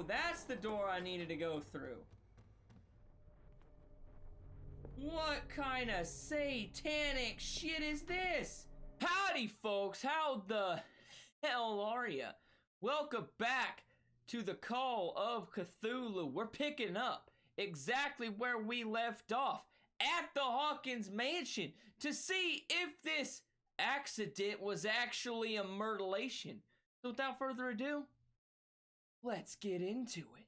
go. That's the door I needed to go through. What kind of satanic shit is this? Howdy, folks. How the hell are ya? Welcome back to the Call of Cthulhu. We're picking up exactly where we left off at the Hawkins mansion to see if this accident was actually a mutilation. So without further ado, let's get into it.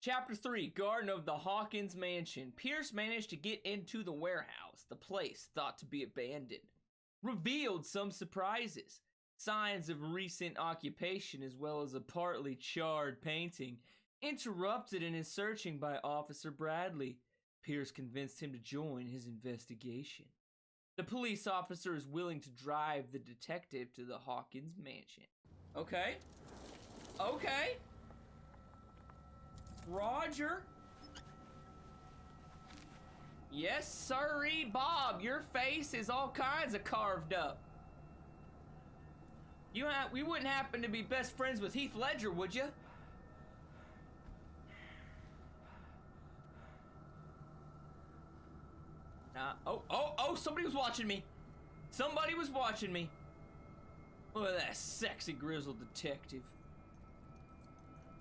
Chapter 3, Garden of the Hawkins Mansion. Pierce managed to get into the warehouse, the place thought to be abandoned. Revealed some surprises, signs of recent occupation as well as a partly charred painting. Interrupted in his searching by Officer Bradley. Pierce convinced him to join his investigation. The police officer is willing to drive the detective to the Hawkins mansion. Okay. Okay. Roger. Yes, sirree, Bob. Your face is all kinds of carved up. We wouldn't happen to be best friends with Heath Ledger, would you? Oh, somebody was watching me. Somebody was watching me. Look at that sexy grizzled detective.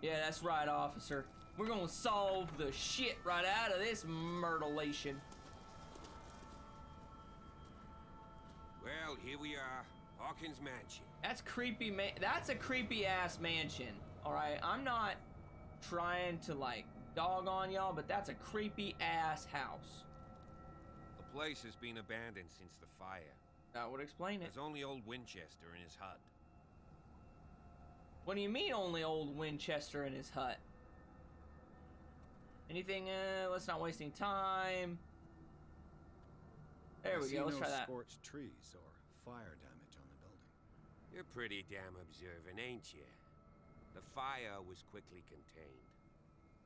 Yeah, that's right, officer. We're gonna solve the shit right out of this mutilation. Well, here we are, Hawkins Mansion. That's creepy, man. That's a creepy ass mansion. All right, I'm not trying to like dog on y'all, but that's a creepy ass house. The place has been abandoned since the fire. That would explain it. There's only old Winchester in his hut. What do you mean only old Winchester in his hut? Anything, let's not waste any time. There we go, let's try that. Scorched trees or fire damage on the building. You're pretty damn observant, ain't you? The fire was quickly contained.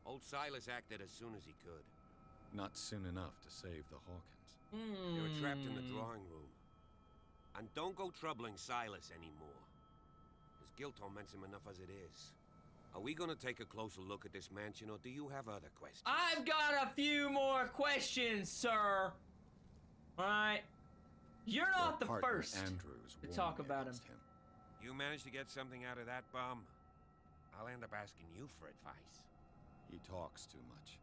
Old Silas acted as soon as he could. Not soon enough to save the Hawkins. They were trapped in the drawing room. And don't go troubling Silas anymore. His guilt torments him enough as it is. Are we gonna take a closer look at this mansion, or do you have other questions? I've got a few more questions, sir. Alright. You're not the first to talk about him. You managed to get something out of that bum? I'll end up asking you for advice. He talks too much.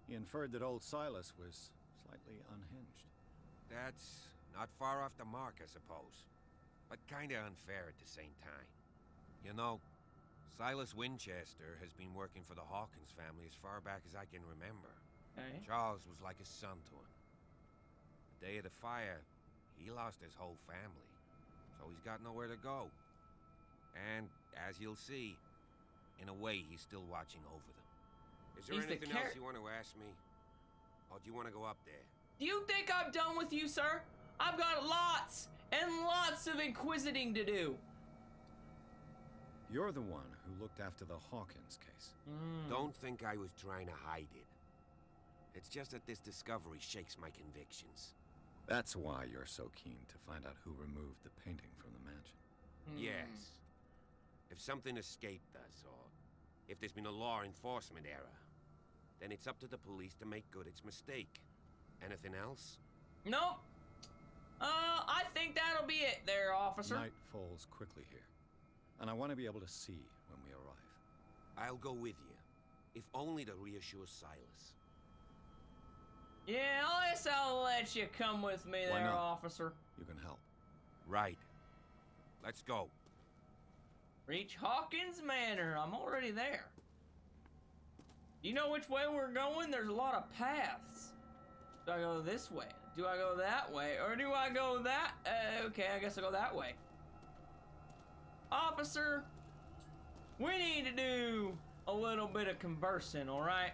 He inferred that old Silas was slightly unhinged. That's not far off the mark, I suppose. But kinda unfair at the same time. You know, Silas Winchester has been working for the Hawkins family as far back as I can remember. Okay. Charles was like a son to him. The day of the fire, he lost his whole family. So he's got nowhere to go. And, as you'll see, in a way, he's still watching over them. Is there anything else you want to ask me? Or do you want to go up there? Do you think I'm done with you, sir? I've got lots and lots of inquisiting to do. You're the one who looked after the Hawkins case. Don't think I was trying to hide it. It's just that this discovery shakes my convictions. That's why you're so keen to find out who removed the painting from the mansion. Yes. If something escaped us, or if there's been a law enforcement error, then it's up to the police to make good its mistake. Anything else? Nope. I think that'll be it there, officer. Night falls quickly here, and I want to be able to see when we arrive. I'll go with you, if only to reassure Silas. Yeah, I guess I'll let you come with me there, officer. You can help. Right. Let's go. Reach Hawkins Manor. I'm already there. You know which way we're going? There's a lot of paths. Do I go this way? Do I go that way? Or do I go that? Okay, I guess I'll go that way. Officer, we need to do a little bit of conversing, alright?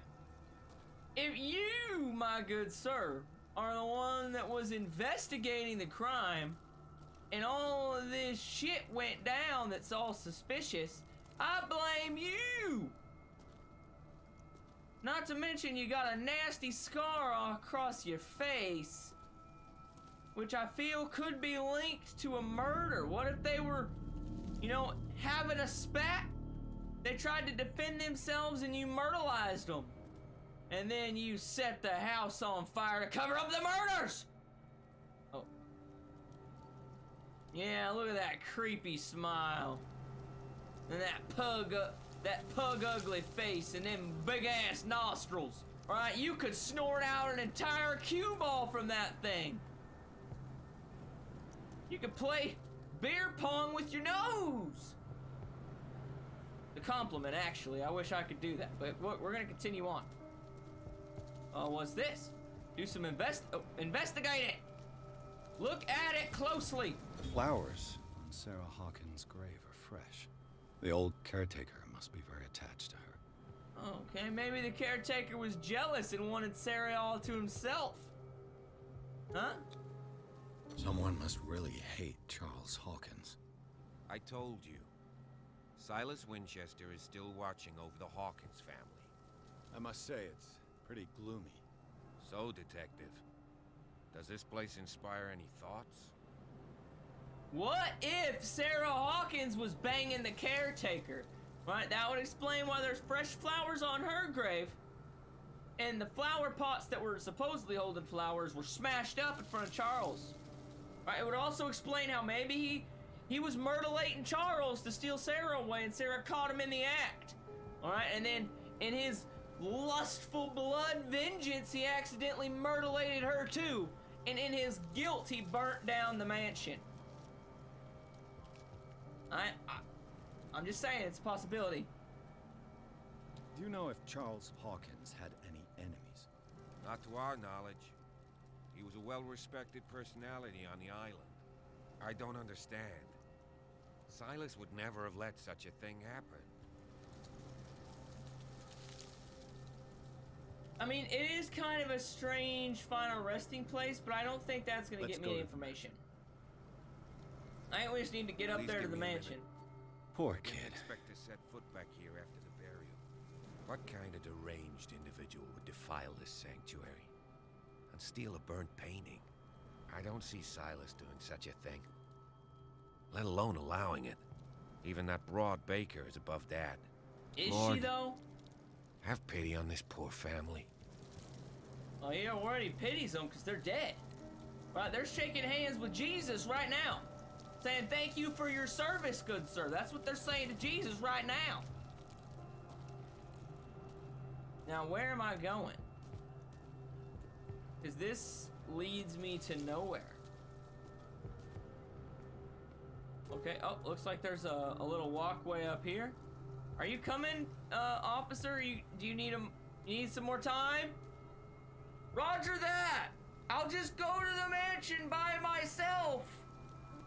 If you, my good sir, are the one that was investigating the crime, and all of this shit went down that's all suspicious, I blame you! Not to mention you got a nasty scar across your face, which I feel could be linked to a murder. What if they were, you know, having a spat They tried to defend themselves and you myrtleized them. And then you set the house on fire to cover up the murders! Oh. Yeah, look at that creepy smile. And that pug ugly face and them big ass nostrils. Alright, you could snort out an entire cue ball from that thing. You could play beer pong with your nose. A compliment, actually. I wish I could do that, but we're gonna continue on. What's this? Do some investigate it. Look at it closely. The flowers on Sarah Hawkins' grave are fresh. The old caretaker must be very attached to her. Okay, maybe the caretaker was jealous and wanted Sarah all to himself. Huh? Someone must really hate Charles Hawkins. I told you. Silas Winchester is still watching over the Hawkins family. I must say, it's pretty gloomy. So, Detective, does this place inspire any thoughts? What if Sarah Hawkins was banging the caretaker? Right, that would explain why there's fresh flowers on her grave. And the flower pots that were supposedly holding flowers were smashed up in front of Charles. Right, it would also explain how maybe he was myrtleating Charles to steal Sarah away and Sarah caught him in the act. Alright, and then in his lustful blood vengeance, he accidentally myrtleated her too. And in his guilt, he burnt down the mansion. I'm just saying, it's a possibility. Do you know if Charles Hawkins had any enemies? Not to our knowledge. He was a well-respected personality on the island. I don't understand. Silas would never have let such a thing happen. I mean, it is kind of a strange final resting place, but I don't think that's going to get me any information. I think we just need to get up there to the mansion. Poor Didn't kid. expect to set foot back here after the burial. What kind of deranged individual would defile this sanctuary and steal a burnt painting? I don't see Silas doing such a thing, let alone allowing it. Even that broad baker is above that. Is Lord, she, though? have pity on this poor family. Oh, he already pities them because they're dead. Right, they're shaking hands with Jesus right now. Saying, thank you for your service, good sir. That's what they're saying to Jesus right now. Now, where am I going? Because this leads me to nowhere. Okay, oh, looks like there's a little walkway up here. Are you coming, officer? Do you need some more time? Roger that! I'll just go to the mansion by myself!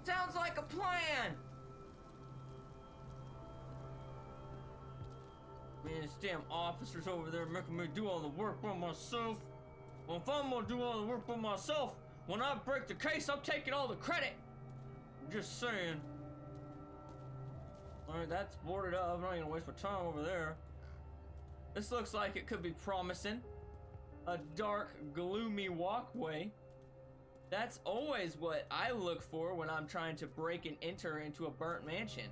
Sounds like a plan! Man, this damn officer's over there making me do all the work by myself. Well, if I'm gonna do all the work by myself, when I break the case, I'm taking all the credit. I'm just saying. Alright, that's boarded up. I'm not gonna waste my time over there. This looks like it could be promising. A dark, gloomy walkway. That's always what I look for when I'm trying to break and enter into a burnt mansion.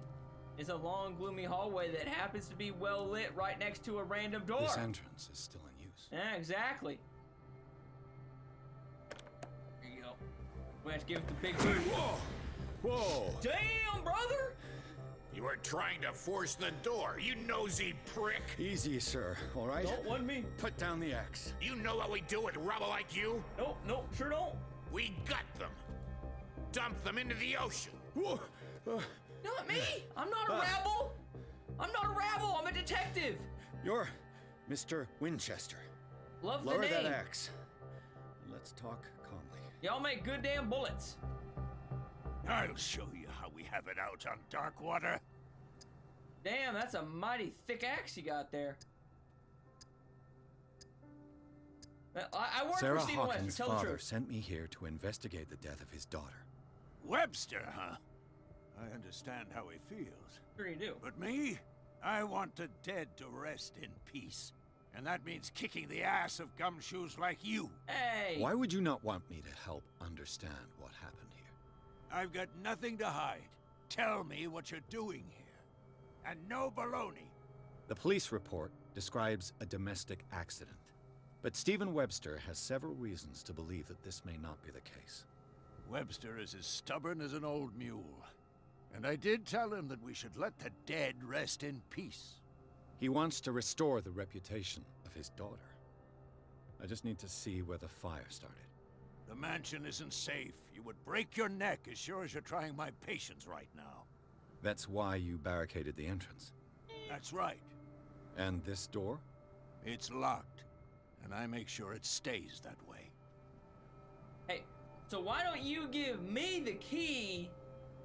Is a long, gloomy hallway that happens to be well lit right next to a random door. This entrance is still in use. Yeah, exactly. There you go. We have to give it the big boot. Whoa! Whoa! Damn, brother! You were trying to force the door, you nosy prick! Easy, sir. All right? Don't want me. Put down the axe. You know what we do with rubble like you? Nope, sure don't. We gut them. Dump them into the ocean. Whoa! Not me! I'm not a rabble! I'm not a rabble, I'm a detective! You're Mr. Winchester. Love the Lower name. that axe. Let's talk calmly. Y'all make good damn bullets. I'll show you how we have it out on Darkwater. Damn, that's a mighty thick axe you got there. I work Sarah for Stephen Webster, Hawkins' tell the father truth. sent me here to investigate the death of his daughter. Webster, huh? I understand how he feels. Sure you do. But me? I want the dead to rest in peace. And that means kicking the ass of gumshoes like you. Hey! Why would you not want me to help understand what happened here? I've got nothing to hide. Tell me what you're doing here. And no baloney. The police report describes a domestic accident, but Stephen Webster has several reasons to believe that this may not be the case. Webster is as stubborn as an old mule. And I did tell him that we should let the dead rest in peace. He wants to restore the reputation of his daughter. I just need to see where the fire started. The mansion isn't safe. You would break your neck as sure as you're trying my patience right now. That's why you barricaded the entrance. That's right. And this door? It's locked, and I make sure it stays that way. Hey, so why don't you give me the key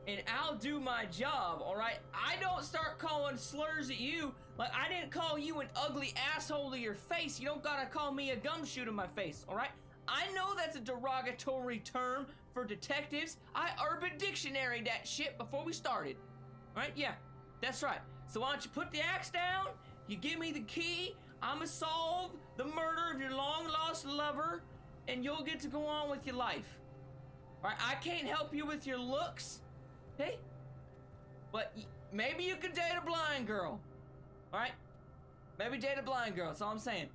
and I'll do my job, alright? I don't start calling slurs at you. Like, I didn't call you an ugly asshole to your face. You don't gotta call me a gumshoe to my face, alright? I know that's a derogatory term for detectives. I Urban Dictionary that shit before we started. Alright, yeah, that's right. So why don't you put the axe down, you give me the key, I'ma solve the murder of your long-lost lover, and you'll get to go on with your life. Alright, I can't help you with your looks, hey? But maybe you can date a blind girl. Alright? Maybe date a blind girl, that's all I'm saying.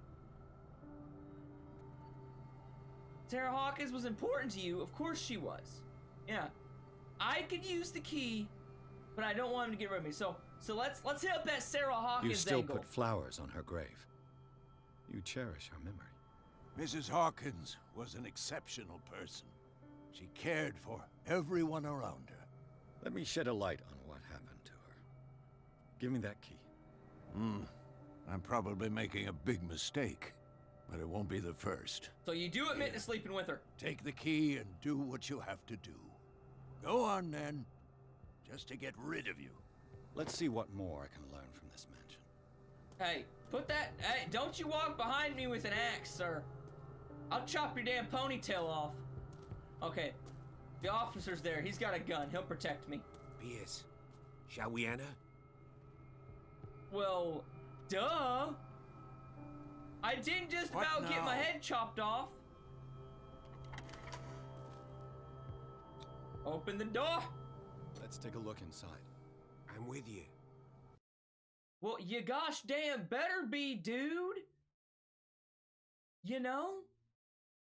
Sarah Hawkins was important to you, of course she was. Yeah. I could use the key, but I don't want him to get rid of me. So let's hit up that Sarah Hawkins You still angle. put flowers on her grave. You cherish her memory. Mrs. Hawkins was an exceptional person. She cared for everyone around her. Let me shed a light on what happened to her. Give me that key. I'm probably making a big mistake, but it won't be the first. So you do admit to sleeping with her. Take the key and do what you have to do. Go on, then. Just to get rid of you. Let's see what more I can learn from this mansion. Hey, hey, don't you walk behind me with an axe, sir. I'll chop your damn ponytail off. Okay, the officer's there. He's got a gun. He'll protect me. Pierce, shall we enter? Well, duh. I didn't just What about get my now? head chopped off. Open the door. Let's take a look inside. I'm with you. Well, you gosh damn better be, dude. You know?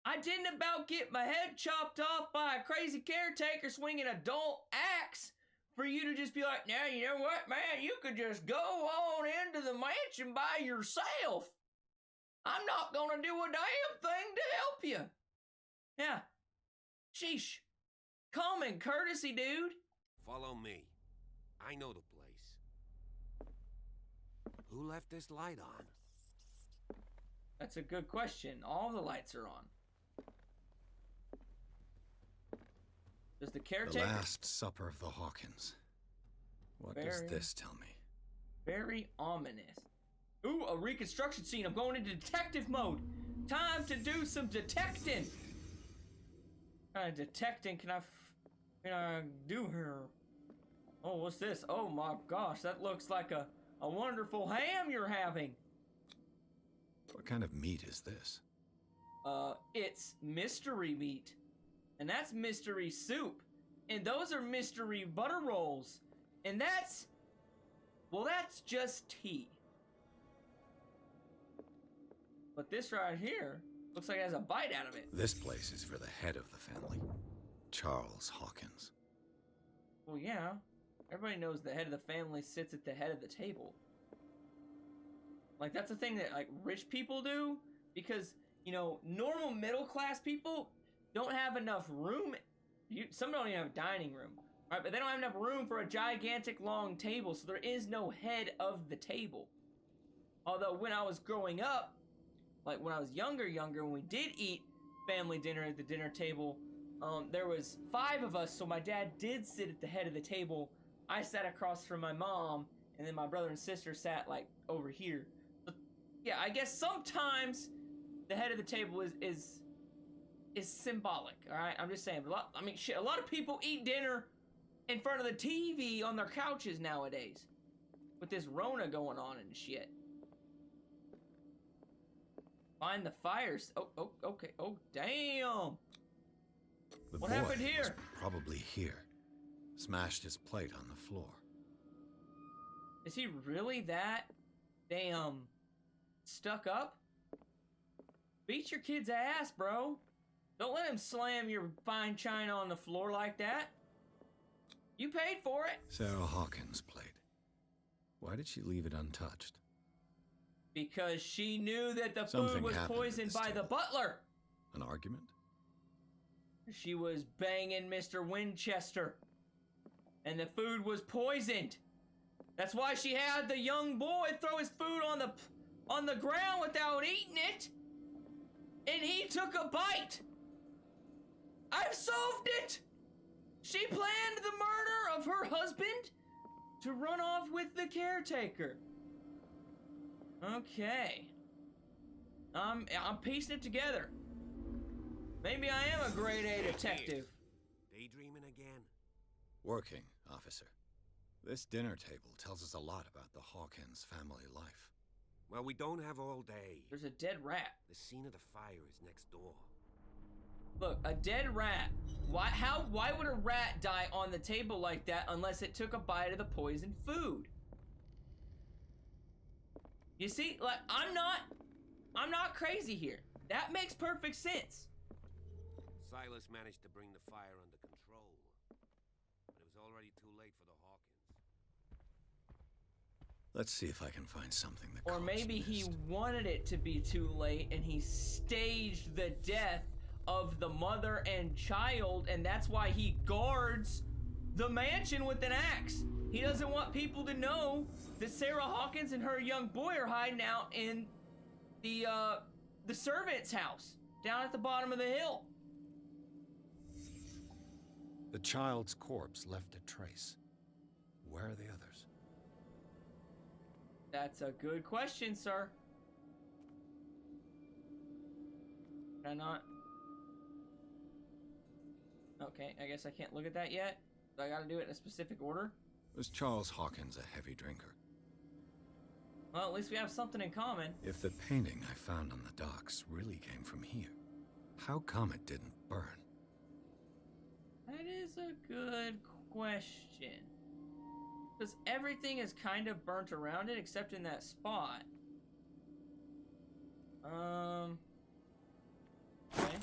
I didn't about get my head chopped off by a crazy caretaker swinging a dull axe for you to just be like, now, you know what, man? You could just go on into the mansion by yourself. I'm not gonna do a damn thing to help you. Yeah. Sheesh. Common courtesy, dude. Follow me. I know the place. Who left this light on? That's a good question. All the lights are on. Does the The caretaker... Last Supper of the Hawkins. What does Very- this tell me? Very ominous. Ooh, a reconstruction scene. I'm going into detective mode. Time to do some detecting. Detecting can I do here? Oh, what's this? Oh my gosh, that looks like a wonderful ham you're having. What kind of meat is this? It's mystery meat. And that's mystery soup. And those are mystery butter rolls. And that's just tea. But this right here looks like it has a bite out of it. This place is for the head of the family, Charles Hawkins. Well, yeah. Everybody knows the head of the family sits at the head of the table. Like, that's a thing that, like, rich people do. Because, you know, normal middle-class people don't have enough room. Some don't even have a dining room. Right? But they don't have enough room for a gigantic long table. So there is no head of the table. Although, when I was growing up, like, when I was younger, when we did eat family dinner at the dinner table, there was 5 of us, so my dad did sit at the head of the table. I sat across from my mom, and then my brother and sister sat, like, over here. But, yeah, I guess sometimes the head of the table is symbolic, alright? I'm just saying. A lot of people eat dinner in front of the TV on their couches nowadays. With this Rona going on and shit. Find the fires. Oh, okay. Oh, damn. The What boy happened here? was probably here. Smashed his plate on the floor. Is he really that damn stuck up. Beat your kid's ass, bro. Don't let him slam your fine china on the floor like that. You paid for it. Sarah Hawkins played. Why did she leave it untouched? Because she knew that the Something food was happened at poisoned this by the table. butler. An argument? She was banging Mr. Winchester. And the food was poisoned. That's why she had the young boy throw his food on the ground without eating it. And he took a bite. I've solved it. She planned the murder of her husband to run off with the caretaker. Okay. I'm piecing it together. Maybe I am a grade A detective. Daydreaming again? Working, officer. This dinner table tells us a lot about the Hawkins family life. Well, we don't have all day. There's a dead rat. The scene of the fire is next door. Look, a dead rat. Why would a rat die on the table like that unless it took a bite of the poisoned food? You see, like, I'm not crazy here. That makes perfect sense. Silas managed to bring the fire under control, but it was already too late for the Hawkins. Let's see if I can find something that Or maybe he wanted it to be too late and he staged the death of the mother and child, and that's why he guards the mansion with an axe. He doesn't want people to know that Sarah Hawkins and her young boy are hiding out in the servant's house down at the bottom of the hill. The child's corpse left a trace. Where are the others? That's a good question, sir. Can I not? Okay, I guess I can't look at that yet. I gotta do it in a specific order. Was Charles Hawkins a heavy drinker? Well, at least we have something in common. If the painting I found on the docks really came from here, how come it didn't burn? That is a good question. Because everything is kind of burnt around it except in that spot. Okay.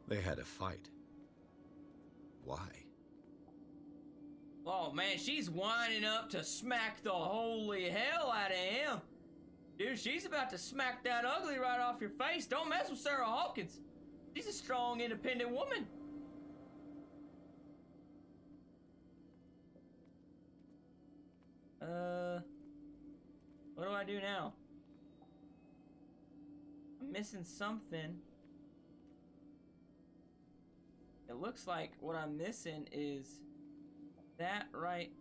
They had a fight. Why? Oh man, she's winding up to smack the holy hell out of him. Dude, she's about to smack that ugly right off your face. Don't mess with Sarah Hawkins. She's a strong, independent woman. What do I do now? I'm missing something. It looks like what I'm missing is that right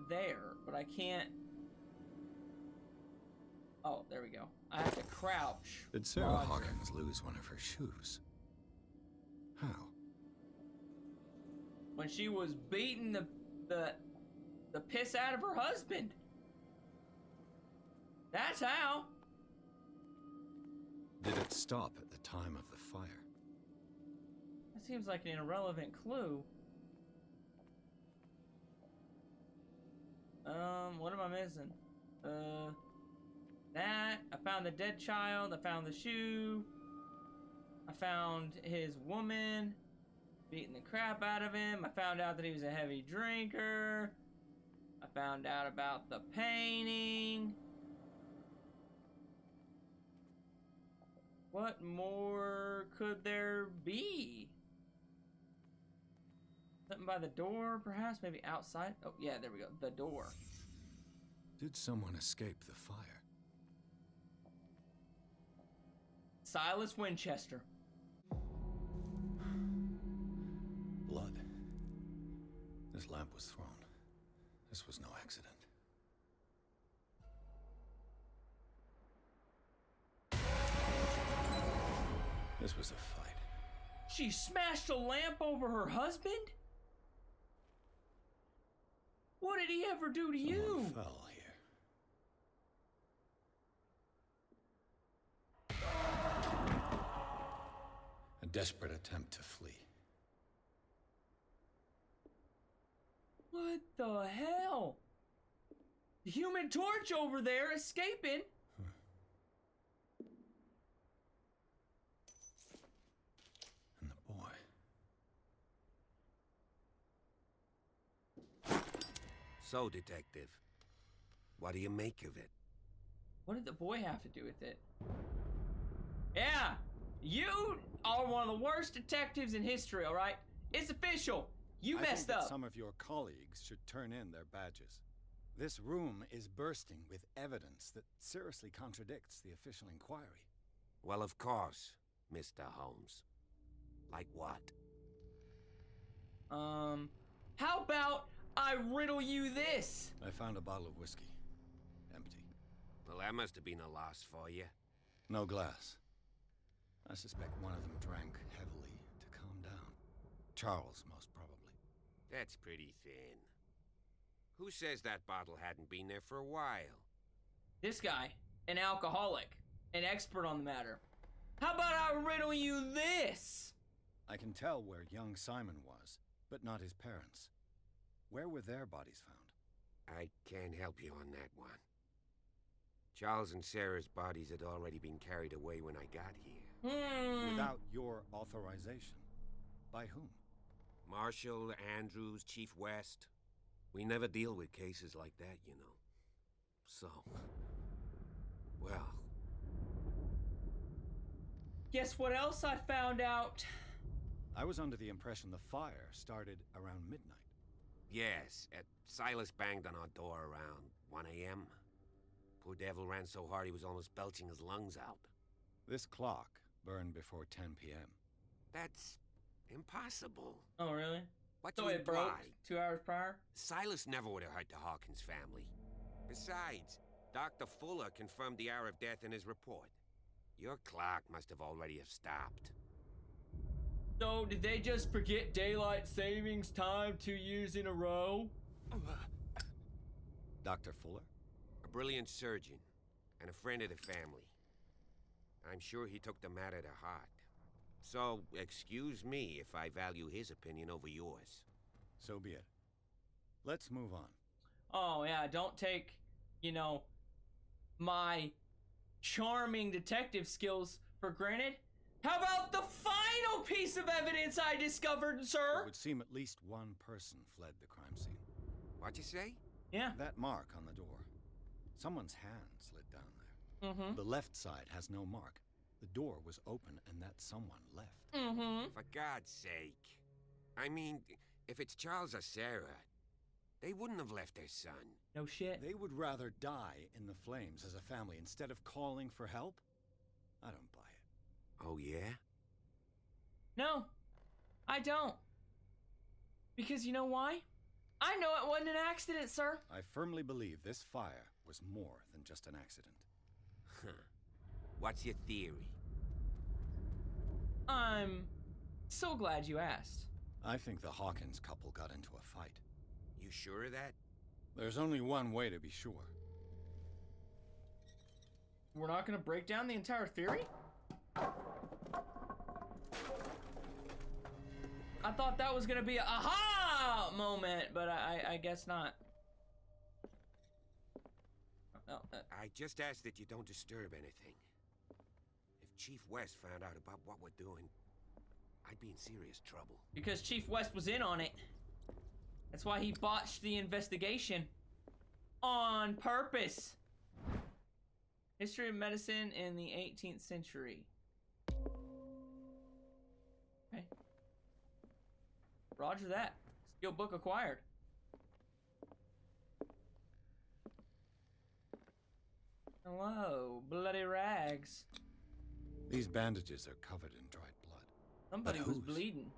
there, but I can't. Oh, there we go. I have to crouch. Did Sarah Hawkins lose one of her shoes? How? When she was beating the piss out of her husband. That's how. Did it stop at the time of the fire? That seems like an irrelevant clue. What am I missing? That. I found the dead child. I found the shoe. I found his woman beating the crap out of him. I found out that he was a heavy drinker. I found out about the painting. What more could there be? Something by the door, perhaps? Maybe outside? Oh, yeah, there we go. The door. Did someone escape the fire? Silas Winchester. Blood. This lamp was thrown. This was no accident. This was a fight. She smashed a lamp over her husband? What did he ever do to you? Someone fell here. A desperate attempt to flee. What the hell? The Human Torch over there escaping. And the boy. So, Detective, what do you make of it? What did the boy have to do with it? Yeah, you are one of the worst detectives in history, all right? It's official. You I messed think up. that some of your colleagues should turn in their badges. This room is bursting with evidence that seriously contradicts the official inquiry. Well, of course, Mr. Holmes. Like what? How about I riddle you this? I found a bottle of whiskey. Empty. Well, that must have been a loss for you. No glass. I suspect one of them drank heavily to calm down. Charles, most probably. That's pretty thin. Who says that bottle hadn't been there for a while? This guy, an alcoholic, an expert on the matter. How about I riddle you this? I can tell where young Simon was, but not his parents. Where were their bodies found? I can't help you on that one. Charles and Sarah's bodies had already been carried away when I got here. Without your authorization. By whom? Marshall, Andrews, Chief West. We never deal with cases like that, you know. So, well. Guess what else I found out? I was under the impression the fire started around midnight. Yes, Silas banged on our door around 1 a.m. Poor devil ran so hard he was almost belching his lungs out. This clock burned before 10 p.m. That's impossible. Oh, really? What So do you it broke imply? 2 hours prior? Silas never would have hurt the Hawkins family. Besides, Dr. Fuller confirmed the hour of death in his report. Your clock must have already have stopped. So did they just forget daylight savings time 2 years in a row? Dr. Fuller? A brilliant surgeon and a friend of the family. I'm sure he took the matter to heart. So, excuse me if I value his opinion over yours. So be it. Let's move on. Oh, yeah, don't take, my charming detective skills for granted. How about the final piece of evidence I discovered, sir? It would seem at least one person fled the crime scene. What'd you say? Yeah. That mark on the door. Someone's hand slid down there. Mm-hmm. The left side has no mark. The door was open and that someone left. Mm-hmm. For God's sake. I mean, if it's Charles or Sarah, they wouldn't have left their son. No shit. They would rather die in the flames as a family instead of calling for help? I don't buy it. Oh, yeah? No, I don't. Because you know why? I know it wasn't an accident, sir. I firmly believe this fire was more than just an accident. Huh. What's your theory? I'm so glad you asked. I think the Hawkins couple got into a fight. You sure of that? There's only one way to be sure. We're not gonna break down the entire theory? I thought that was gonna be a aha moment, but I guess not. Oh, I just ask that you don't disturb anything. If Chief West found out about what we're doing, I'd be in serious trouble. because Chief West was in on it. That's why he botched the investigation. On purpose. History of medicine in the 18th century. Okay. Roger that. Skill book acquired. Hello, bloody rags. These bandages are covered in dried blood. Somebody But was whose? bleeding.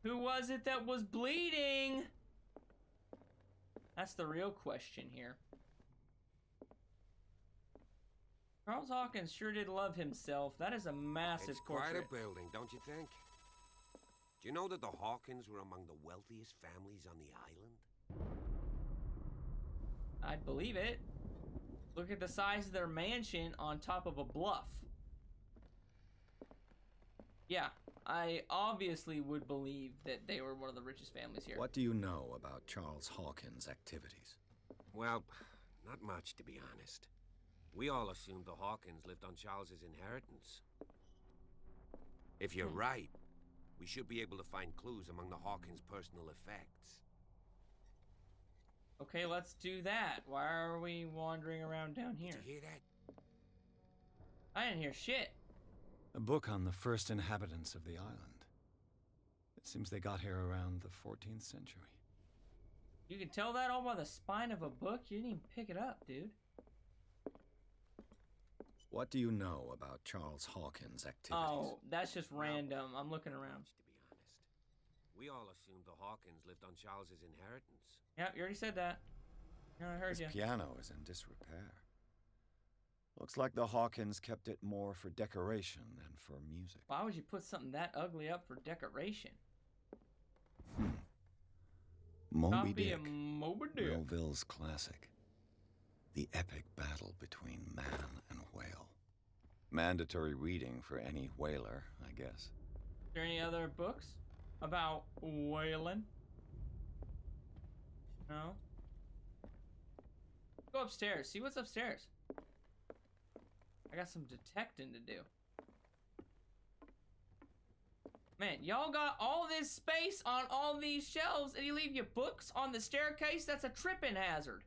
Who was it that was bleeding? That's the real question here. Charles Hawkins sure did love himself. That is a massive It's quite portrait. a building, don't you think? Do you know that the Hawkins were among the wealthiest families on the island? I'd believe it. Look at the size of their mansion on top of a bluff. Yeah, I obviously would believe that they were one of the richest families here. What do you know about Charles Hawkins' activities? Well, not much, to be honest. We all assumed the Hawkins lived on Charles's inheritance. If you're right, we should be able to find clues among the Hawkins' personal effects. Okay, let's do that. Why are we wandering around down here? Did you hear that? I didn't hear shit. A book on the first inhabitants of the island. It seems they got here around the 14th century. You can tell that all by the spine of a book? You didn't even pick it up, dude. What do you know about Charles Hawkins' activities? Oh, that's just random. I'm looking around. To be honest, we all assumed the Hawkins lived on Charles's inheritance. Yeah, you already said that. Yeah, I heard His you. piano is in disrepair. Looks like the Hawkins kept it more for decoration than for music. Why would you put something that ugly up for decoration? Moby Copy Dick, of Moby Dick. Melville's classic. The epic battle between man and whale. Mandatory reading for any whaler, I guess. Is there any other books about whaling? No? Go upstairs. See what's upstairs. I got some detecting to do. Man, y'all got all this space on all these shelves and you leave your books on the staircase? That's a tripping hazard.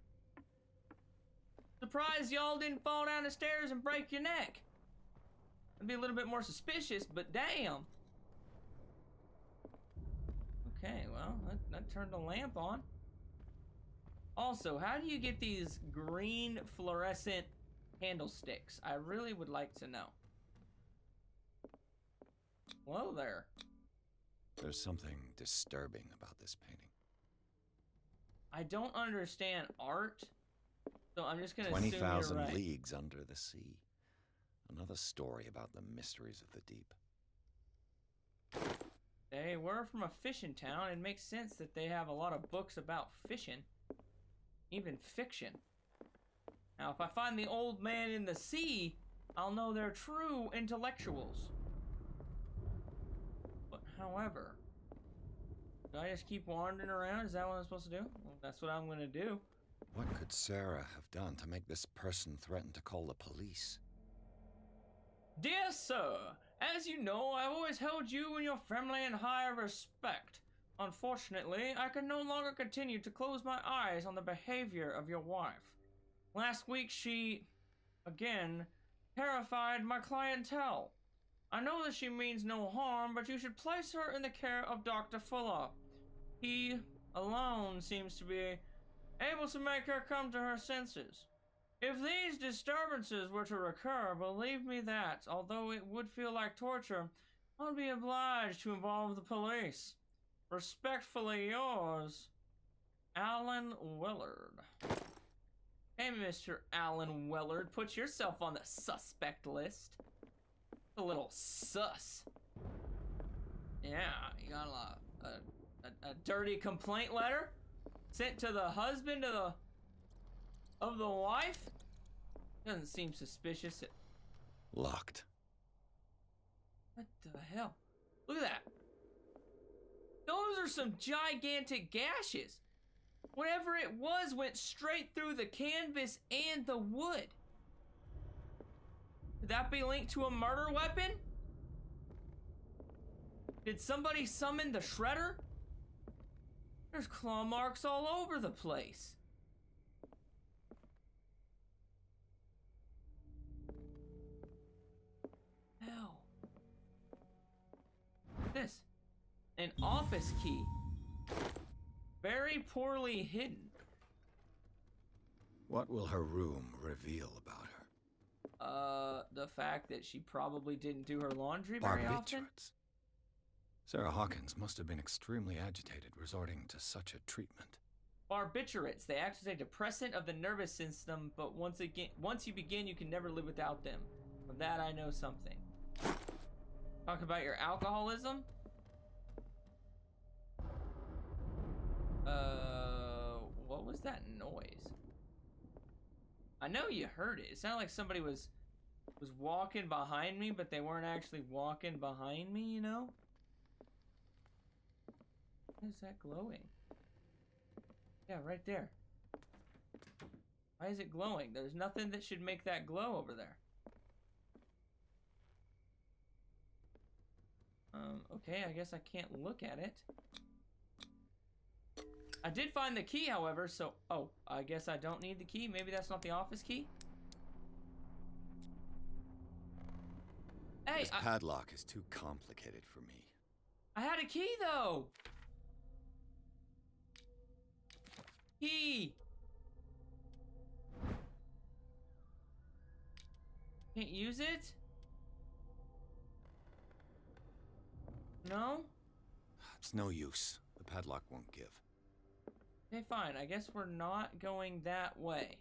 Surprised y'all didn't fall down the stairs and break your neck. I'd be a little bit more suspicious, but damn. Okay, well, that turned the lamp on. Also, how do you get these green fluorescent candlesticks? I really would like to know. Hello there. There's something disturbing about this painting. I don't understand art, so I'm just gonna assume you're 20,000 right. leagues under the sea. Another story about the mysteries of the deep. They were from a fishing town. It makes sense that they have a lot of books about fishing, even fiction. Now, if I find the old man in the sea, I'll know they're true intellectuals. But however, do I just keep wandering around? Is that what I'm supposed to do? Well, that's what I'm gonna do. What could Sarah have done to make this person threaten to call the police? Dear sir, as you know, I've always held you and your family in high respect. Unfortunately, I can no longer continue to close my eyes on the behavior of your wife. Last week she, again, terrified my clientele. I know that she means no harm, but you should place her in the care of Dr. Fuller. He alone seems to be able to make her come to her senses. If these disturbances were to recur, believe me that, although it would feel like torture, I'll be obliged to involve the police. Respectfully yours, Alan Willard. Hey, Mr. Alan Willard, put yourself on the suspect list. A little sus. Yeah, you got a dirty complaint letter sent to the husband of the wife? Doesn't seem suspicious. Locked. What the hell? Look at that. Those are some gigantic gashes. Whatever it was went straight through the canvas and the wood. Could that be linked to a murder weapon? Did somebody summon the shredder? There's claw marks all over the place. Hell. This. An office key. Very poorly hidden. What will her room reveal about her? The fact that she probably didn't do her laundry very often. Barbiturates. Sarah Hawkins must have been extremely agitated, resorting to such a treatment. Barbiturates. They act as a depressant of the nervous system, but once you begin, you can never live without them. Of that, I know something. Talk about your alcoholism. What was that noise? I know you heard it. It sounded like somebody was walking behind me, but they weren't actually walking behind me, you know? What is that glowing? Yeah, right there. Why is it glowing? There's nothing that should make that glow over there. Okay, I guess I can't look at it. I did find the key, however, so... Oh, I guess I don't need the key. Maybe that's not the office key? Hey, This padlock is too complicated for me. I had a key, though! Key! Can't use it? No? It's no use. The padlock won't give. Okay, fine. I guess we're not going that way.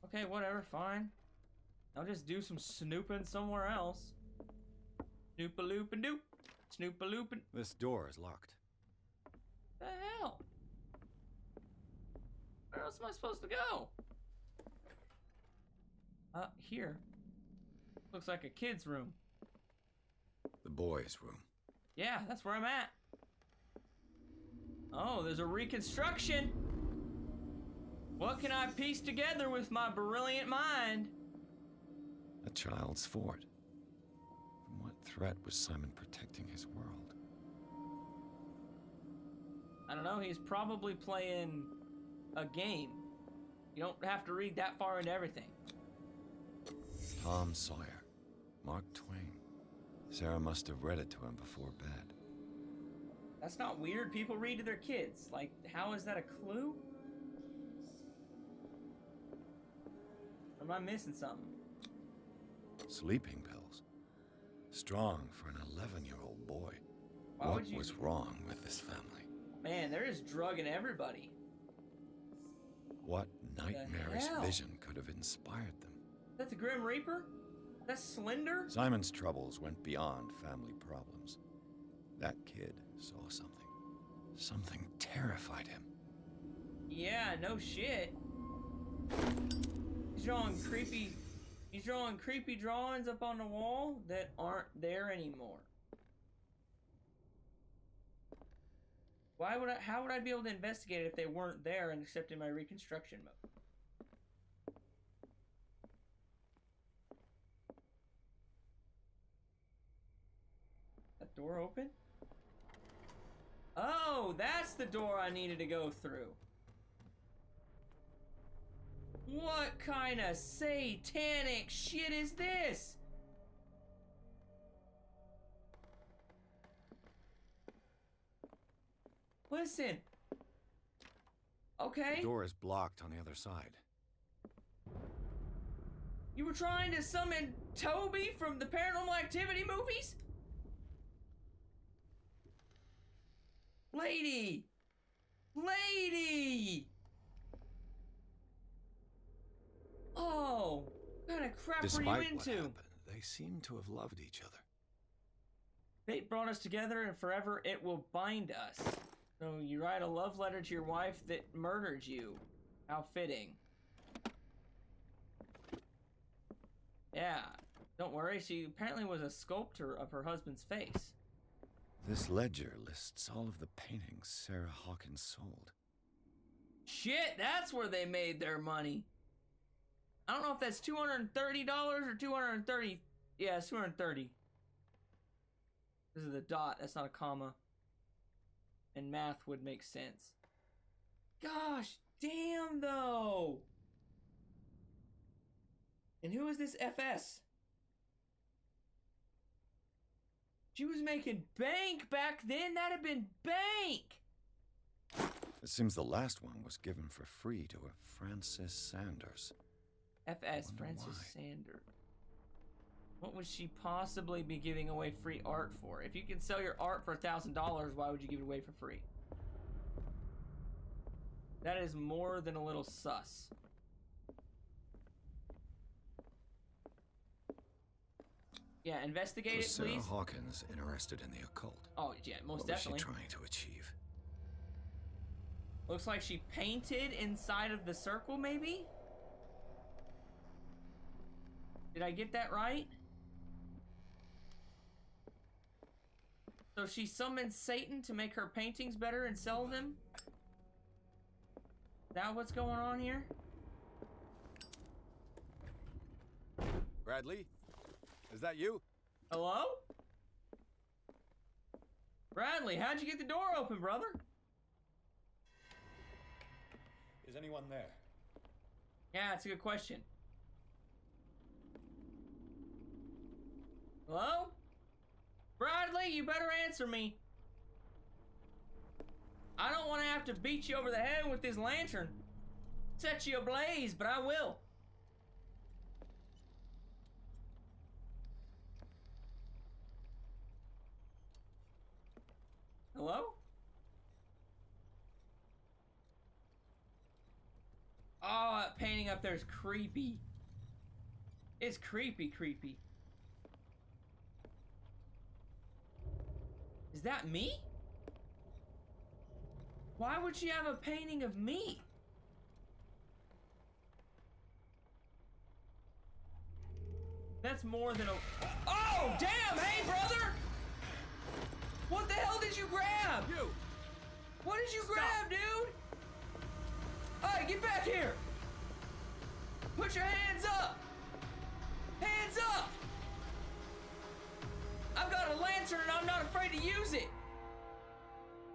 Okay, whatever, fine. I'll just do some snooping somewhere else. Snoop-a-loop-a-doop. Snoop-a-loop-a... This door is locked. The hell? Where else am I supposed to go? Here. Looks like a kid's room. The boys' room. Yeah, that's where I'm at. Oh, there's a reconstruction. What can I piece together with my brilliant mind? A child's fort. From what threat was Simon protecting his world? I don't know, he's probably playing a game. You don't have to read that far into everything. Tom Sawyer. Mark Twain. Sarah must have read it to him before bed. That's not weird. People read to their kids. Like, how is that a clue? Or am I missing something? Sleeping pills. Strong for an 11-year-old boy. Why What would you... was wrong with this family? Man, they're just drugging everybody. What nightmarish hell? vision could have inspired them? That's the Grim Reaper? That's Slender? Simon's troubles went beyond family problems. That kid saw something. Something terrified him. Yeah, no shit. He's drawing creepy drawings up on the wall that aren't there anymore. How would I be able to investigate it if they weren't there and except in my reconstruction mode? That door open? Oh, that's the door I needed to go through. What kind of satanic shit is this? Listen. Okay. The door is blocked on the other side. You were trying to summon Toby from the Paranormal Activity movies? Lady! Lady! Oh, what kind of crap Despite were you what into? happened, they seem to have loved each other. Fate brought us together and forever it will bind us. So you write a love letter to your wife that murdered you. How fitting. Yeah, don't worry, she apparently was a sculptor of her husband's face. This ledger lists all of the paintings Sarah Hawkins sold. Shit, that's where they made their money. I don't know if that's $230 or $230. Yeah, it's $230. This is a dot, that's not a comma. And math would make sense. Gosh, damn though. And who is this FS? She was making bank back then. That'd have been bank. It seems the last one was given for free to a Francis Sanders. FS, Wonder Francis why. Sanders. What would she possibly be giving away free art for? If you can sell your art for $1,000, why would you give it away for free? That is more than a little sus. Yeah, investigate Was it, Sarah please. Hawkins interested in the occult? Oh, yeah, most What definitely. was she trying to achieve? Looks like she painted inside of the circle, maybe? Did I get that right? So she summoned Satan to make her paintings better and sell them? that what's going on here? Bradley? Is that you? Hello? Bradley, how'd you get the door open, brother? Is anyone there? Yeah, that's a good question. Hello? Bradley, you better answer me. I don't want to have to beat you over the head with this lantern. Set you ablaze, but I will. Hello? Oh, that painting up there is creepy. It's creepy. Is that me? Why would she have a painting of me? That's more than a... Oh, damn! Hey, brother! What the hell did you grab? You! What did you grab, dude? Alright, get back here! Put your hands up! Hands up! I've got a lantern and I'm not afraid to use it!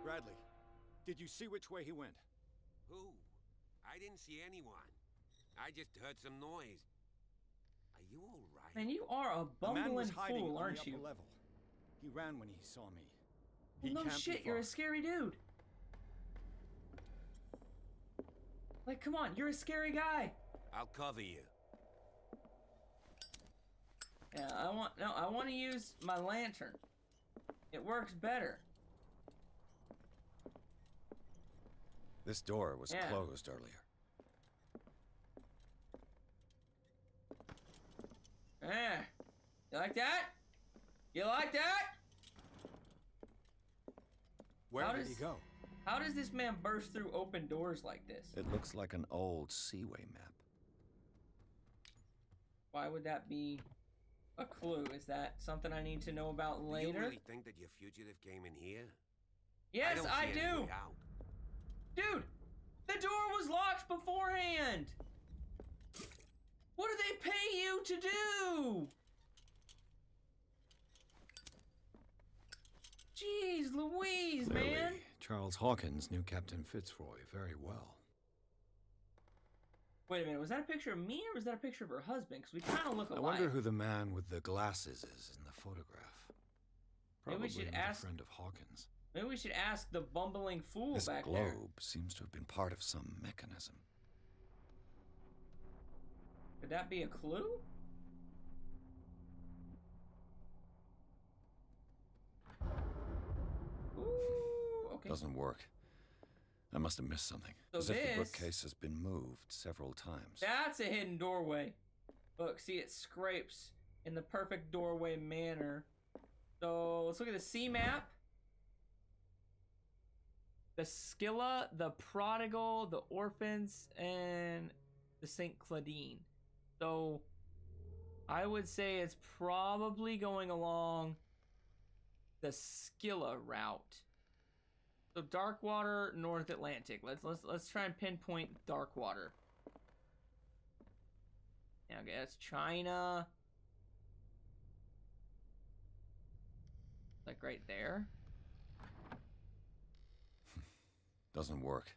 Bradley, did you see which way he went? Who? I didn't see anyone. I just heard some noise. Are you all right? Man, you are a The man was bumbling hiding fool, on aren't the you? upper level. He ran when he saw me. Well, no can't be shit, you're far. a scary dude. Like, come on, you're a scary guy. I'll cover you. Yeah, I want to use my lantern. It works better. This door was Yeah. closed earlier. Yeah. You like that? You like that? Where How did does- he go? How does this man burst through open doors like this? It looks like an old seaway map. Why would that be a clue? Is that something I need to know about Do you later? really think that your fugitive came in here? Yes, don't I see any do. way out. Dude, the door was locked beforehand. What do they pay you to do? Jeez Louise, man. Clearly, Charles Hawkins knew Captain Fitzroy very well. Wait a minute, was that a picture of me or was that a picture of her husband? Because we kind of look I alike. wonder who the man with the glasses is in the photograph. Maybe Probably we should another ask- friend of Hawkins. Maybe we should ask the bumbling fool This back globe there. seems to have been part of some mechanism. Could that be a clue? Ooh, okay. Doesn't work. I must have missed something. So As if the this- bookcase has been moved several times. That's a hidden doorway. Look, see, it scrapes in the perfect doorway manner. So let's look at the sea map. The Scylla, the Prodigal, the Orphans, and the St. Claudine. So I would say it's probably going along the Scylla route. So Darkwater, North Atlantic. Let's try and pinpoint Darkwater. Yeah, okay, that's China. Like right there. Doesn't work.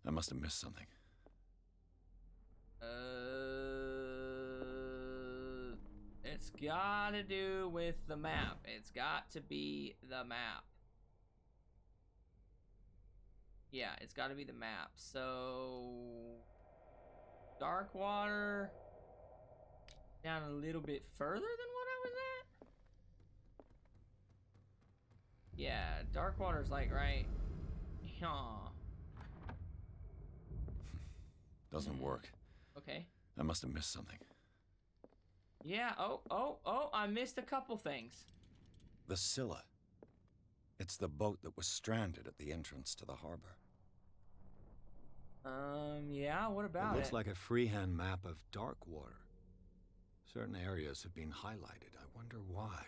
I must have missed something. It's gotta do with the map. It's got to be the map. Yeah, it's gotta be the map. So... Darkwater... Down a little bit further than what I was at? Yeah, Darkwater's like right... Huh. Doesn't work. Okay. I must have missed something. Yeah, oh, I missed a couple things. The Scylla. It's the boat that was stranded at the entrance to the harbor. Yeah, what about It looks it? like a freehand map of Darkwater. Certain areas have been highlighted. I wonder why.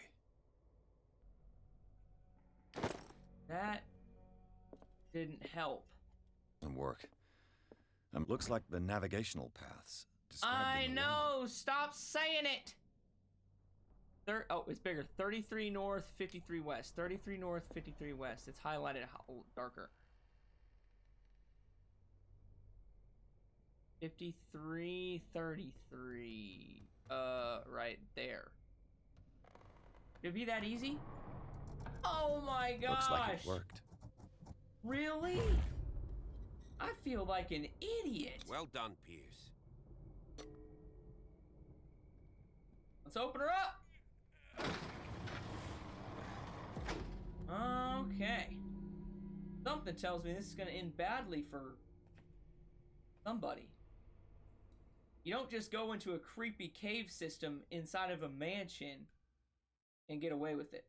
That didn't help. Doesn't work. Looks like the navigational paths. described I in the know. log. Stop saying it. Oh, it's bigger. 33 north, 53 west. 33 north, 53 west. It's highlighted darker. 53, 33. Right there. Could it be that easy? Oh my gosh. Looks like it worked. Really? I feel like an idiot. Well done, Pierce. Let's open her up. Okay. Something tells me this is going to end badly for somebody. You don't just go into a creepy cave system inside of a mansion and get away with it.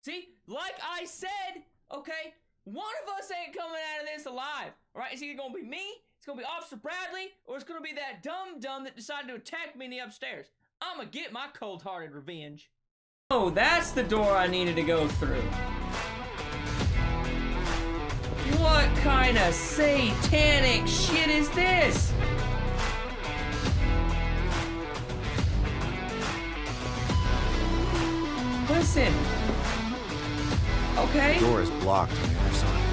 See, like I said, okay, one of us ain't coming out of this alive. All right, it's either going to be me, it's going to be Officer Bradley, or it's going to be that dumb that decided to attack me in the upstairs. I'm going to get my cold-hearted revenge. Oh, that's the door I needed to go through. What kind of satanic shit is this? Listen. Okay. The door is blocked on the other side.